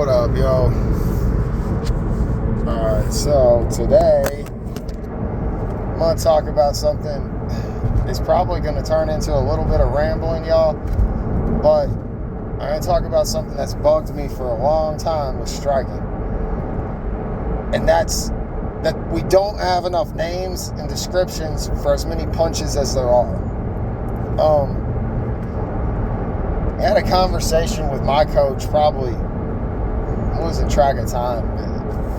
What up, yo? Alright, so today I'm going to talk about something. It's probably going to turn into a little bit of rambling, y'all, but I'm going to talk about something that's bugged me for a long time with striking. And that's that we don't have enough names and descriptions for as many punches as there are. I had a conversation with my coach probably, I'm losing track of time,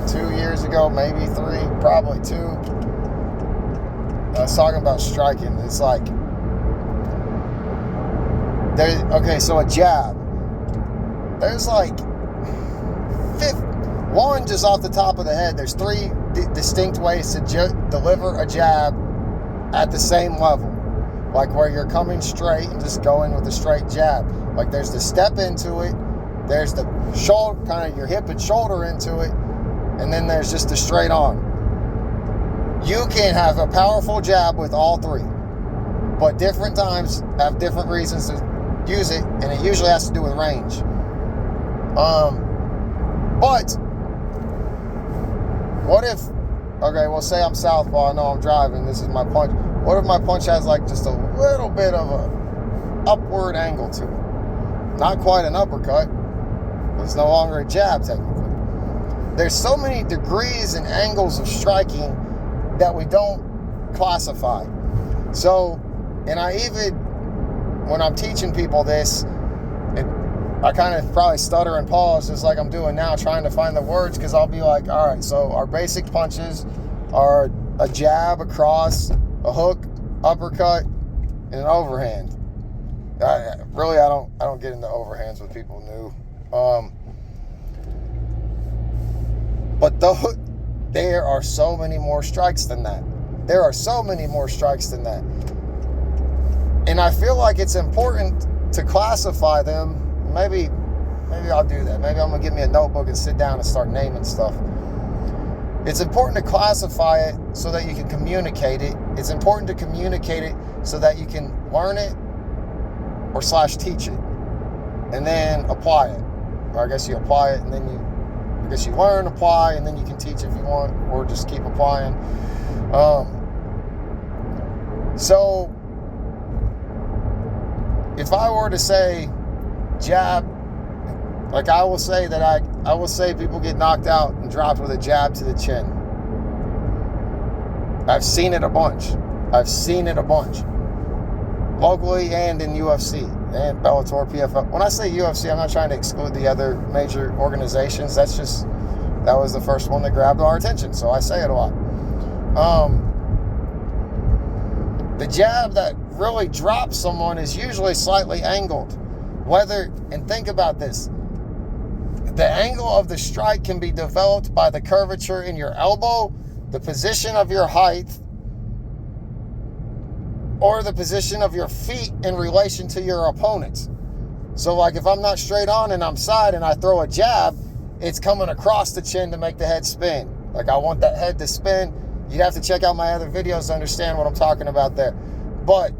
2 years ago, maybe 3, probably 2. I was talking about striking. It's like, so a jab. There's like, one just off the top of the head, there's 3 distinct ways to deliver a jab at the same level. Like where you're coming straight and just going with a straight jab. Like there's the step into it, there's the shoulder, kind of your hip and shoulder into it, and then there's just the straight on. You can have a powerful jab with all 3, but different times have different reasons to use it, and it usually has to do with range. But what if, we'll say I'm southpaw, I know I'm driving, this is my punch. What if my punch has like just a little bit of a upward angle to it? Not quite an uppercut, but it's no longer a jab technically. There's so many degrees and angles of striking that we don't classify. So, and I even, when I'm teaching people this, I kind of probably stutter and pause just like I'm doing now, trying to find the words, because I'll be like, all right, so our basic punches are a jab, a cross, a hook, uppercut, and an overhand. I don't get into overhands with people new. But there are so many more strikes than that. And I feel like it's important to classify them. Maybe I'll do that. Maybe I'm going to get me a notebook and sit down and start naming stuff. It's important to classify it so that you can communicate it. It's important to communicate it so that you can learn it or / teach it and then apply it. Or I guess you apply it and then you learn, apply, and then you can teach if you want, or just keep applying. So if I were to say jab, like I will say people get knocked out and dropped with a jab to the chin. I've seen it a bunch. Locally and in UFC and Bellator, PFL. When I say UFC, I'm not trying to exclude the other major organizations. That was the first one that grabbed our attention, so I say it a lot. The jab that really drops someone is usually slightly angled. And think about this. The angle of the strike can be developed by the curvature in your elbow, the position of your height, or the position of your feet in relation to your opponent. So like if I'm not straight on and I'm side and I throw a jab, it's coming across the chin to make the head spin. Like I want that head to spin. You'd have to check out my other videos to understand what I'm talking about there. But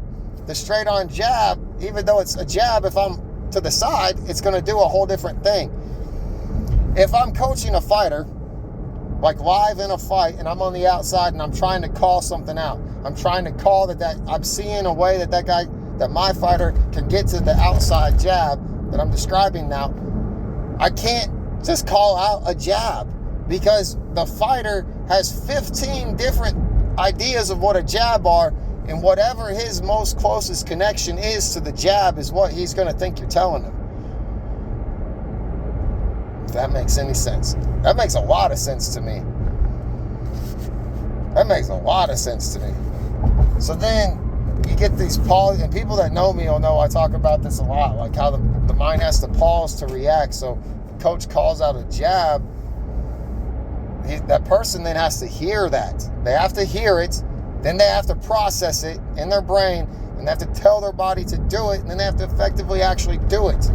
the straight on jab, even though it's a jab, if I'm to the side, it's going to do a whole different thing. If I'm coaching a fighter, like live in a fight, and I'm on the outside and I'm trying to call something out, I'm trying to call that I'm seeing a way that my fighter can get to the outside jab that I'm describing now, I can't just call out a jab because the fighter has 15 different ideas of what a jab are, and whatever his most closest connection is to the jab is what he's going to think you're telling him. If that makes any sense. That makes a lot of sense to me. So then you get these pause, and people that know me will know I talk about this a lot, like how the mind has to pause to react. So the coach calls out a jab, that person then has to hear that. They have to hear it, then they have to process it in their brain, and they have to tell their body to do it, and then they have to effectively actually do it.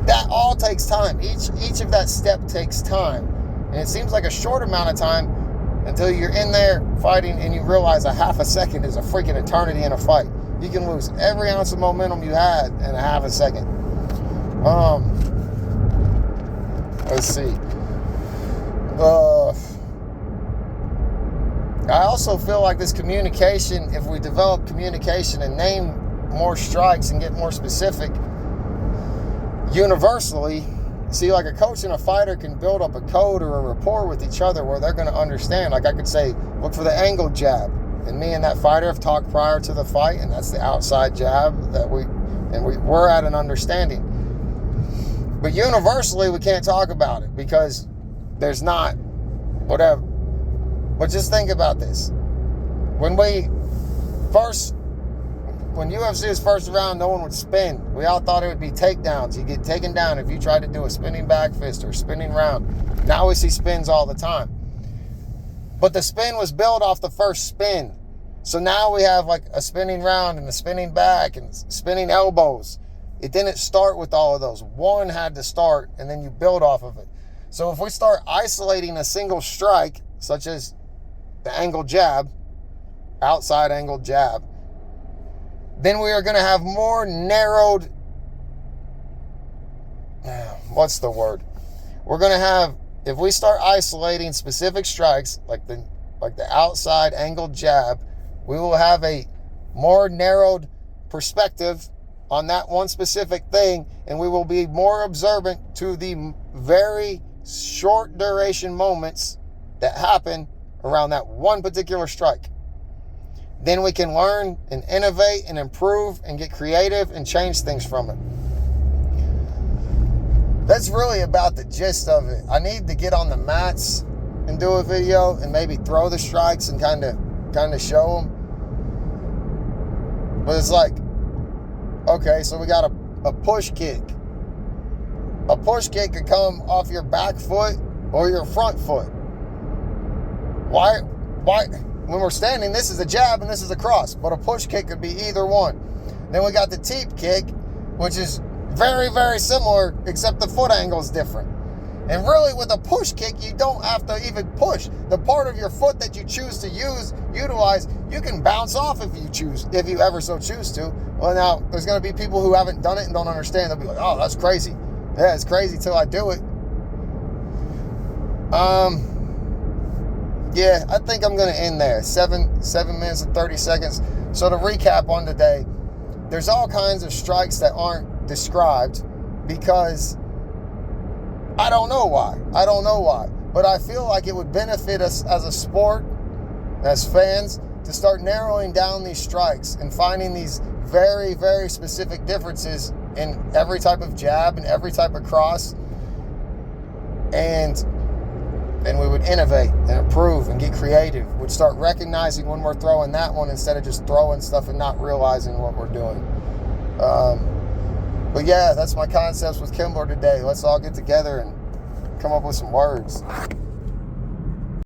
That all takes time. Each of that step takes time. And it seems like a short amount of time until you're in there fighting and you realize a half a second is a freaking eternity in a fight. You can lose every ounce of momentum you had in a half a second. Let's see. I also feel like this communication, if we develop communication and name more strikes and get more specific, universally, see, like a coach and a fighter can build up a code or a rapport with each other where they're going to understand. Like I could say, look for the angle jab. And me and that fighter have talked prior to the fight, and that's the outside jab that we're at an understanding. But universally, we can't talk about it because there's not whatever. But just think about this. When UFC was first around, no one would spin. We all thought it would be takedowns. You get taken down if you tried to do a spinning back fist or a spinning round. Now we see spins all the time. But the spin was built off the first spin. So now we have like a spinning round and a spinning back and spinning elbows. It didn't start with all of those. One had to start, and then you build off of it. So if we start isolating a single strike, such as the angle jab, outside angle jab, then we are going to have more narrowed, what's the word? We're going to have, if we start isolating specific strikes, like the outside angle jab, we will have a more narrowed perspective on that one specific thing, and we will be more observant to the very short duration moments that happen around that one particular strike. Then we can learn and innovate and improve and get creative and change things from it. That's really about the gist of it. I need to get on the mats and do a video and maybe throw the strikes and kind of show them. But it's like, okay, so we got a push kick. A push kick could come off your back foot or your front foot. Why? When we're standing, this is a jab and this is a cross, but a push kick could be either one. Then we got the teep kick, which is very, very similar, except the foot angle is different. And really, with a push kick, you don't have to even push. The part of your foot that you choose to utilize, you can bounce off if you ever so choose to. Well, now, there's going to be people who haven't done it and don't understand. They'll be like, oh, that's crazy. Yeah, it's crazy till I do it. Yeah, I think I'm going to end there. 7 minutes and 30 seconds. So to recap on today, there's all kinds of strikes that aren't described because I don't know why. But I feel like it would benefit us as a sport, as fans, to start narrowing down these strikes and finding these very, very specific differences in every type of jab and every type of cross. And then we would innovate and improve and get creative. We'd start recognizing when we're throwing that one instead of just throwing stuff and not realizing what we're doing. But yeah, that's my concepts with Kimbler today. Let's all get together and come up with some words.